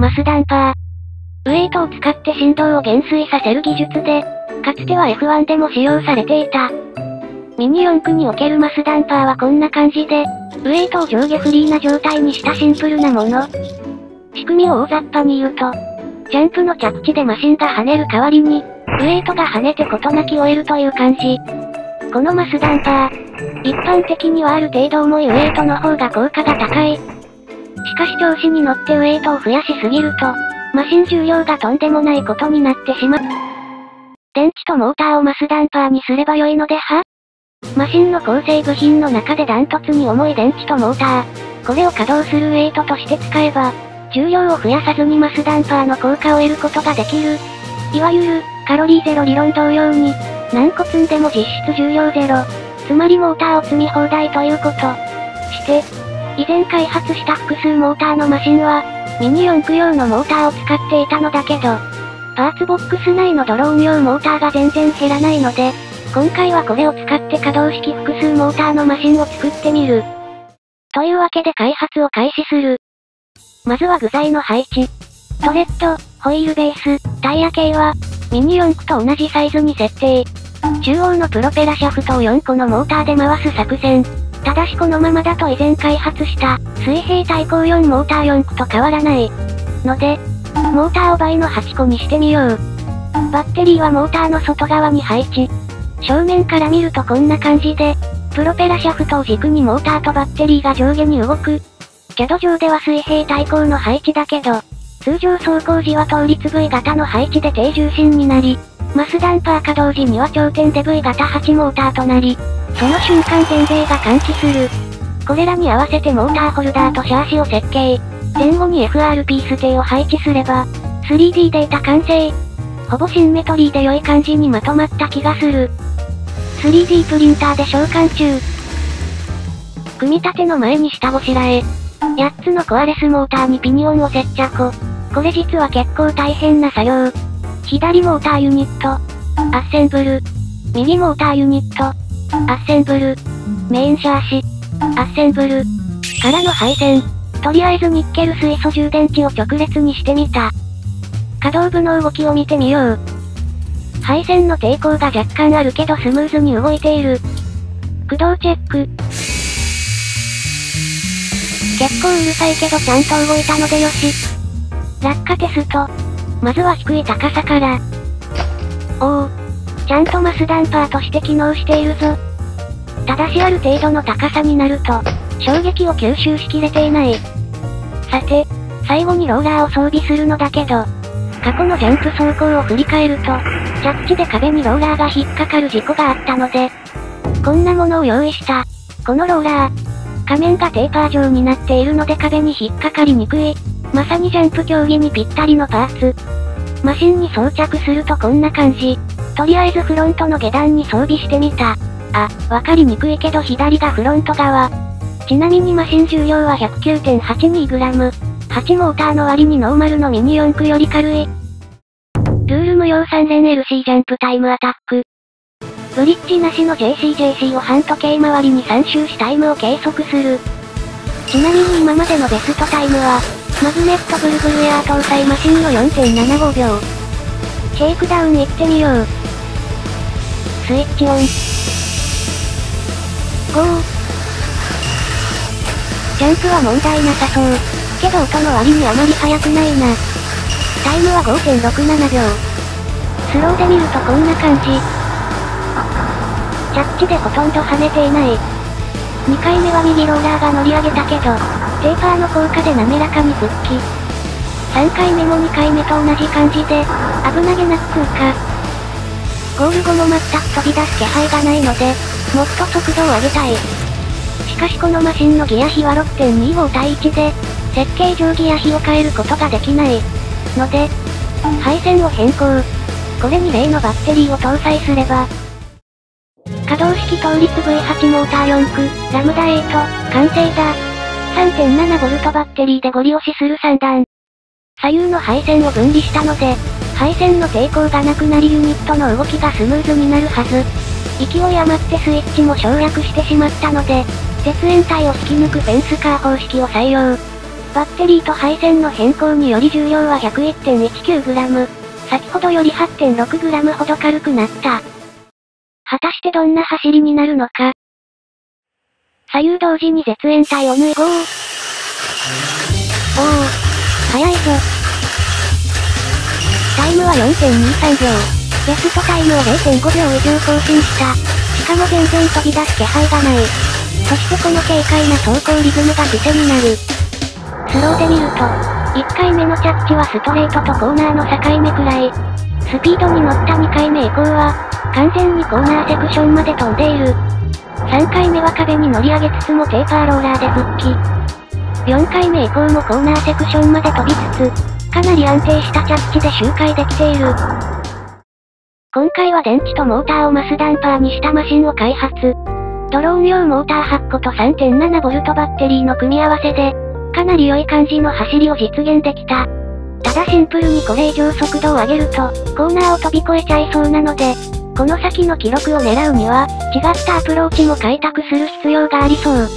マスダンパー。ウェイトを使って振動を減衰させる技術で、かつては F1 でも使用されていた。ミニ四駆におけるマスダンパーはこんな感じで、ウェイトを上下フリーな状態にしたシンプルなもの。仕組みを大雑把に言うと、ジャンプの着地でマシンが跳ねる代わりに、ウェイトが跳ねて事なきを得るという感じ。このマスダンパー、一般的にはある程度重いウェイトの方が効果が高い。しかし調子に乗ってウェイトを増やしすぎると、マシン重量がとんでもないことになってしまう。電池とモーターをマスダンパーにすればよいのでは？マシンの構成部品の中でダントツに重い電池とモーター。これを稼働するウェイトとして使えば、重量を増やさずにマスダンパーの効果を得ることができる。いわゆる、カロリーゼロ理論同様に、何個積んでも実質重量ゼロ。つまりモーターを積み放題ということ。して、以前開発した複数モーターのマシンは、ミニ四駆用のモーターを使っていたのだけど、パーツボックス内のドローン用モーターが全然減らないので、今回はこれを使って可動式複数モーターのマシンを作ってみる。というわけで開発を開始する。まずは具材の配置。トレッド、ホイールベース、タイヤ系は、ミニ四駆と同じサイズに設定。中央のプロペラシャフトを4個のモーターで回す作戦。ただしこのままだと以前開発した、水平対向4モーター4駆と変わらない。ので、モーターを倍の8個にしてみよう。バッテリーはモーターの外側に配置。正面から見るとこんな感じで、プロペラシャフトを軸にモーターとバッテリーが上下に動く。CAD上では水平対向の配置だけど、通常走行時は倒立 V 型の配置で低重心になり、マスダンパー稼働時には頂点で V 型8モーターとなり、その瞬間全米が感知する。これらに合わせてモーターホルダーとシャーシを設計。前後に FRP ステーを配置すれば、3D データ完成。ほぼシンメトリーで良い感じにまとまった気がする。3D プリンターで召喚中。組み立ての前に下ごしらえ。8つのコアレスモーターにピニオンを接着。これ実は結構大変な作業。左モーターユニット。アッセンブル。右モーターユニット。アッセンブル。メインシャーシ。アッセンブル。からの配線。とりあえずニッケル水素充電池を直列にしてみた。可動部の動きを見てみよう。配線の抵抗が若干あるけどスムーズに動いている。駆動チェック。結構うるさいけどちゃんと動いたのでよし。落下テスト。まずは低い高さから。おお。ちゃんとマスダンパーとして機能しているぞ。ただしある程度の高さになると、衝撃を吸収しきれていない。さて、最後にローラーを装備するのだけど、過去のジャンプ走行を振り返ると、着地で壁にローラーが引っかかる事故があったので、こんなものを用意した。このローラー、仮面がテーパー状になっているので壁に引っかかりにくい。まさにジャンプ競技にぴったりのパーツ。マシンに装着するとこんな感じ。とりあえずフロントの下段に装備してみた。あ、わかりにくいけど左がフロント側。ちなみにマシン重量は 109.82g。8モーターの割にノーマルのミニ四駆より軽い。ルール無用3連 LC ジャンプタイムアタック。ブリッジなしの JCJC を半時計回りに3周しタイムを計測する。ちなみに今までのベストタイムは、マグネットブルブルエア搭載マシンの 4.75 秒。シェイクダウン行ってみよう。スイッチオン。ゴー。ジャンプは問題なさそう。けど音の割にあまり速くないな。タイムは 5.67 秒。スローで見るとこんな感じ。着地でほとんど跳ねていない。2回目は右ローラーが乗り上げたけど、テーパーの効果で滑らかに復帰。3回目も2回目と同じ感じで、危なげなく通過。ゴール後も全く飛び出す気配がないので、もっと速度を上げたい。しかしこのマシンのギア比は 6.25 対1で、設計上ギア比を変えることができない。ので、配線を変更。これに例のバッテリーを搭載すれば、可動式倒立 V8 モーター4駆、ラムダ8、完成だ。3.7V バッテリーでゴリ押しする3段。左右の配線を分離したので、配線の抵抗がなくなりユニットの動きがスムーズになるはず。勢い余ってスイッチも省略してしまったので、絶縁体を引き抜くフェンスカー方式を採用。バッテリーと配線の変更により重量は 101.19g。先ほどより 8.6g ほど軽くなった。果たしてどんな走りになるのか。左右同時に絶縁体を縫い5。おお、速いぞ。タイムは 4.23 秒。ベストタイムを 0.5 秒以上更新した。しかも全然飛び出す気配がない。そしてこの軽快な走行リズムが癖になる。スローで見ると、1回目の着地はストレートとコーナーの境目くらい。スピードに乗った2回目以降は、完全にコーナーセクションまで飛んでいる。3回目は壁に乗り上げつつもテーパーローラーで復帰。4回目以降もコーナーセクションまで飛びつつ、かなり安定した着地で周回できている。今回は電池とモーターをマスダンパーにしたマシンを開発。ドローン用モーター8個と 3.7V バッテリーの組み合わせで、かなり良い感じの走りを実現できた。ただシンプルにこれ以上速度を上げると、コーナーを飛び越えちゃいそうなので、この先の記録を狙うには、違ったアプローチも開拓する必要がありそう。